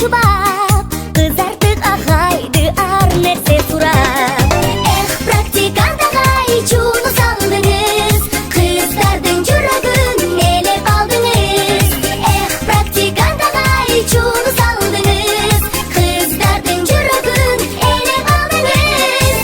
чубап, кызартып агайды ар нерсе сурап. Эх, практикант агай, чуну салдыңыз, кыздардын жүрөгүн ээлеп алдыңыз. Эх, практикант агай, чуну салдыңыз, кыздардын жүрөгүн ээлеп алдыңыз.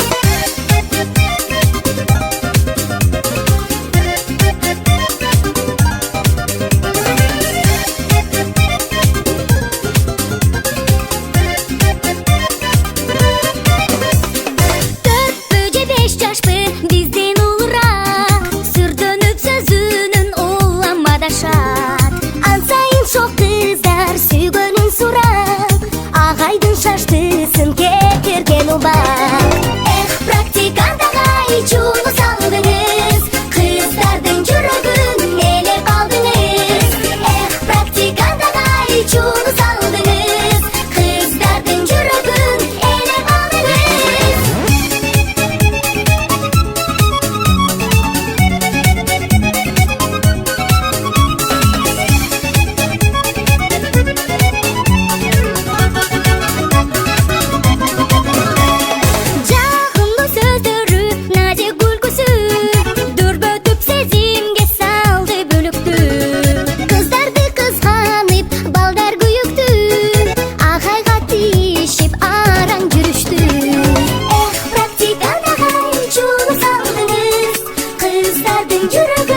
Төртпү же беш жашпы бизден улураак, сүрдөнүп сөзүнүн уламадашат. Ансайын шок кыздар сүйгөнүн сурап, агайдын шаштысын кетирген убак. Эх, практикант агай, чуну салдыңыз, кыздардын жүрөгүн ээлеп алдыңыз. Эх, практикант агай, чуну салдыңыз, кыздардын жүрөгүн ээлеп алдыңыз. Жагымдуу сөздөрү, назик күлкүсү дүрбөтүп сезимге салды бөлүктү. Кыздарды кызганып, балдар күйүктү, агайга тиешип араң жүрүштү. Эх, практикант агай, чуну салдыңыз, кыздардын жүрөгүн